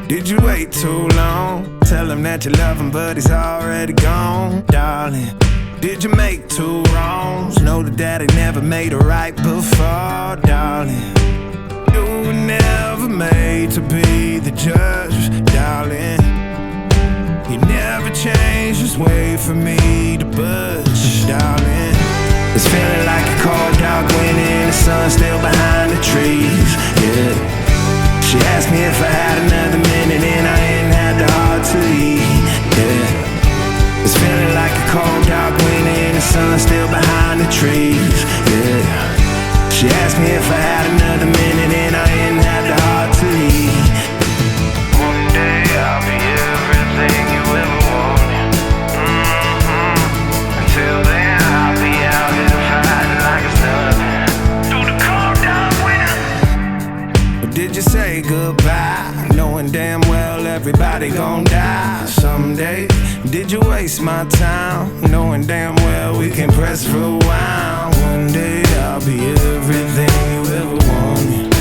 Did you wait too long? Tell him that you love him, but he's already gone, darling. Did you make two wrongs? Know that daddy never made a right before, darling. You were never made to be the judge, darling. He never changed his way for me to budge, darling. It's feeling like a cold dark wind and the sun still behind the trees, yeah. She asked me if I had another minute and I ain't had the heart to eat, yeah. It's feeling like a cold dark wind and the sun still behind the trees, yeah. She asked me if I had another minute and I ain't had the heart to eat. One day I'll be everything you ever wanted. Until then I'll be out here fighting like it's nothing. Through the cold dark winter. Or did you say goodbye, knowing damn well everybody gon' die someday? Did you waste my time, knowing damn well we can press rewind? One day I'll be everything you ever wanted.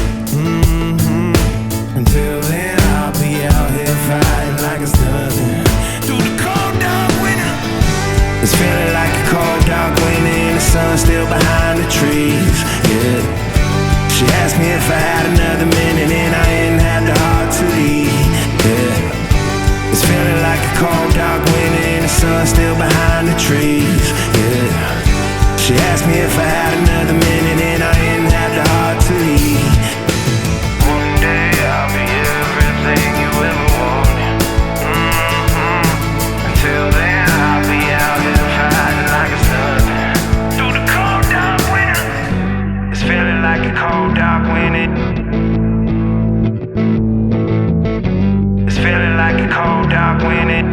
Until then I'll be out here fighting like it's nothing. Through the cold dark winter. It's feeling like a cold dark winter and the sun still behind the trees, yeah. She asked me if I had another minute and I ain't had the heart to eat, yeah. It's feeling like a cold dark winter and the sun still behind the trees, yeah. She asked me if I had another minute and I ain't had the heart to eat. One day I'll be everything you ever wanted. Until then I'll be out here fighting like it's nothing. Through the cold dark winter. It's feeling like a cold dark winter. It's feeling like a cold dark winter.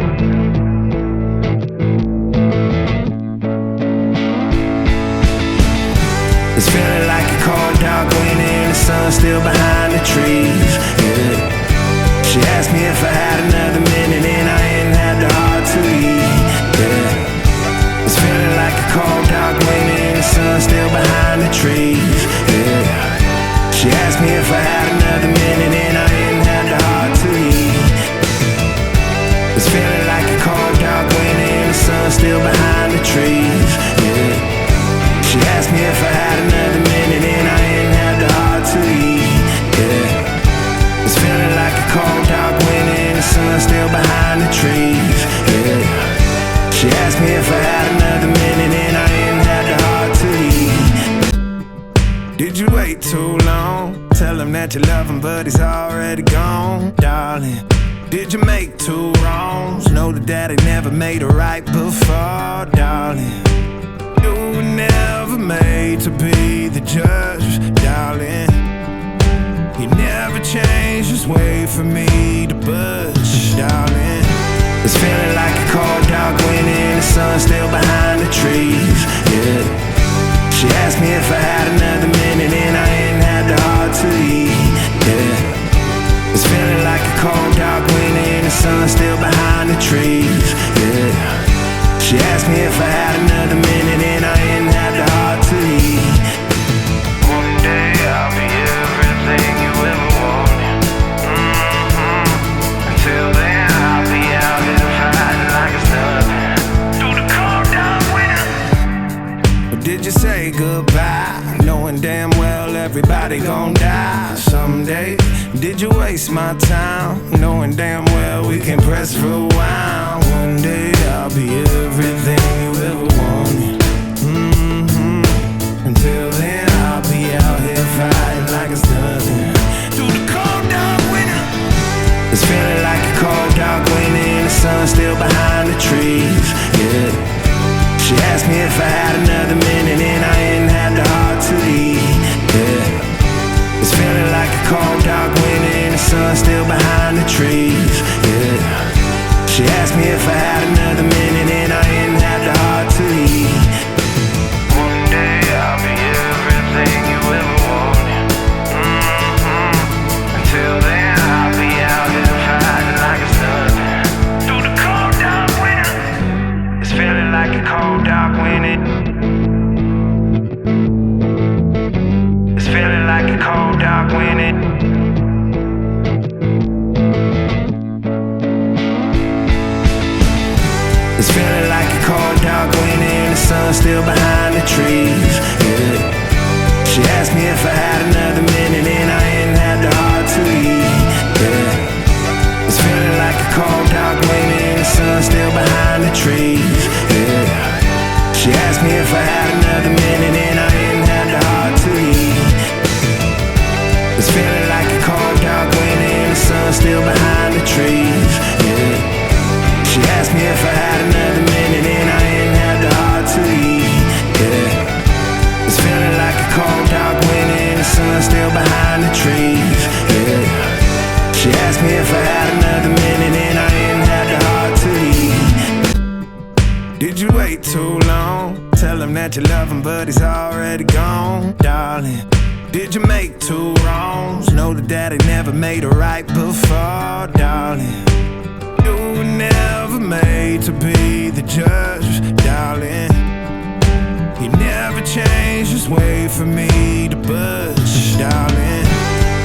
It's feeling like a cold dark winter and the sun still behind the trees, yeah. She asked me if I had another minute and I ain't had the heart to eat, yeah. It's feeling like a cold dark winter and the sun still behind the trees, yeah. She asked me if I had another minute and I ain't had the heart to eat. It's feeling like a cold dark winter and the sun still behind the trees, yeah. She asked me if I had another minute and I ain't had the heart to eat, yeah. It's feeling like a cold dark winter and the sun still behind the trees, yeah. She asked me if I had another minute and I ain't had the heart to eat. Did you wait too long? Tell him that you love him, but he's already gone, darling. Did you make two wrongs? Know that daddy never made a right before, darling. You were never made to be the judge, darling. He never changed his way for me to budge, darling. It's feeling like a cold dark winter and the sun still behind the trees, yeah. She asked me if I had another minute and I ain't had the heart to eat, yeah. It's feeling like a cold dark winter and the sun still behind the trees, yeah. She asked me if I had another minute and I ain't had the heart to eat. One day I'll be everything you ever wanted. Until then I'll be out here fighting like it's nothing. Through the cold dark winter. Or did you say goodbye, knowing damn well everybody gon' die someday? Did you waste my time, knowing damn well we can press rewind? One day I'll be everything you ever wanted. Until then I'll be out here fighting like it's nothing. Through the cold dark winter. It's feeling like a cold dark winter and the sun still behind the trees, yeah. She asked me if I had another minute and I ain't had the heart to eat, yeah. It's feeling like a cold dark winter and the sun still behind the trees, yeah. She asked me if I had another minute and I ain't had the heart to eat. One day I'll be everything you ever wanted. Until then I'll be out here fighting like it's nothing. Through the cold dark winter. It's feeling like a cold dark winter. It's feeling like a cold dark winter. dark when the sun's still behind the trees. Yeah. She asked me if I had another minute and I ain't had the heart to eat. Yeah. It's feeling like a cold dark when the sun's still behind the trees. Yeah. She asked me if I had another minute and I ain't had the heart to eat. It's feeling like a cold dark when the sun's still behind the trees. Yeah. She asked me if I had another minute and I ain't had the heart to eat. Yeah. It's feeling like a cold dark when the sun's still behind the trees. Yeah. She asked me if I had another minute and I ain't had the heart to eat. Did you wait too long? Tell him that you love him but he's already gone, darling. Did you make two wrongs? Know that daddy never made a right before, darling. You were never made to be the judge, darling. He never changed his way for me to budge, darling.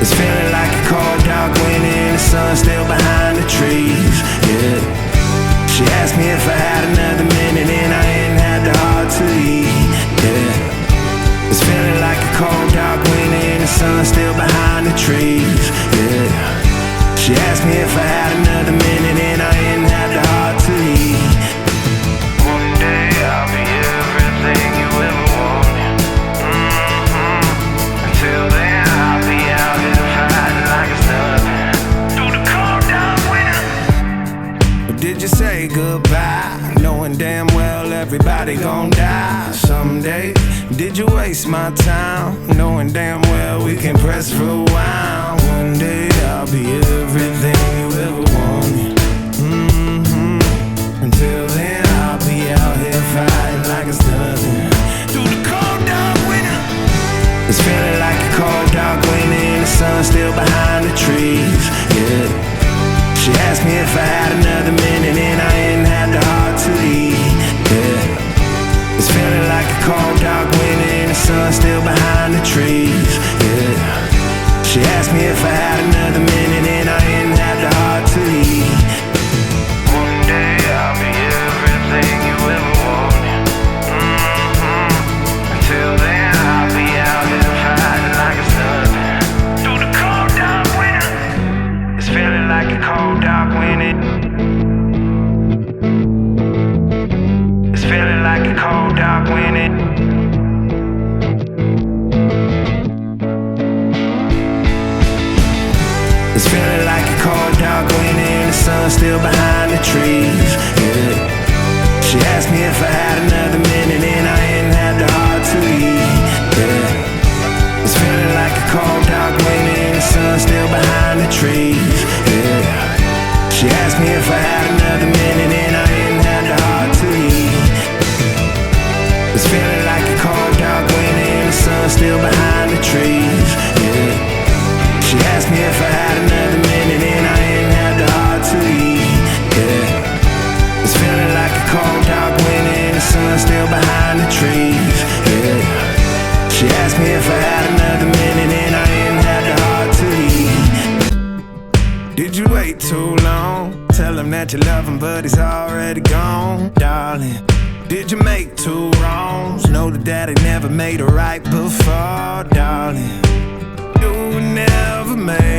It's feeling like a cold dark when the sun's still behind the trees, yeah. She asked me if I had another minute and I ain't had the heart to eat, yeah. It's feeling like a cold dark when the sun's still behind the trees, yeah. She asked me if I had another minute and I ain't had the heart to eat. One day I'll be everything you ever wanted. Until then I'll be out here fighting like it's nothing. Through the cold dark winter. Or did you say goodbye, knowing damn well everybody gon' die someday? Did you waste my time, knowing damn well we can press rewind? One day I'll be everything you ever wanted. Until then I'll be out here fighting like it's nothing. Through the cold dark winter. It's feeling like a cold dark winter, the sun's still behind the trees, yeah. She asked me if I had another minute and I ain't had the heart to eat, yeah. It's feeling like a cold dark winter, the sun's still behind the trees, yeah. She asked me if I had another minute and I ain't had the heart to eat. One day I'll be everything you ever wanted. Until then I'll be out here fighting like it's nothing. Through the cold dark winter. It's feeling like a cold dark winter. It's feeling like a cold dark winter. It's feeling like a cold dark winter, the sun's still behind the trees, yeah. She asked me if I had another minute and I ain't had the heart to eat, yeah. It's feeling like a cold dark winter, the sun's still behind the trees, yeah. She asked me if I had another minute and I ain't had the heart to eat. It's feeling like a cold dark winter, the sun's still behind the trees, yeah. She asked me if I had another minute and I ain't had the heart to eat, yeah. It's feeling like a cold dark winter, the sun's still behind the trees, yeah. She asked me if I had another minute and I ain't had the heart to eat. Did you wait too long? Tell him that you love him but he's already gone, darling. Did you make two wrongs? Know that daddy never made a right before, darling. You were never made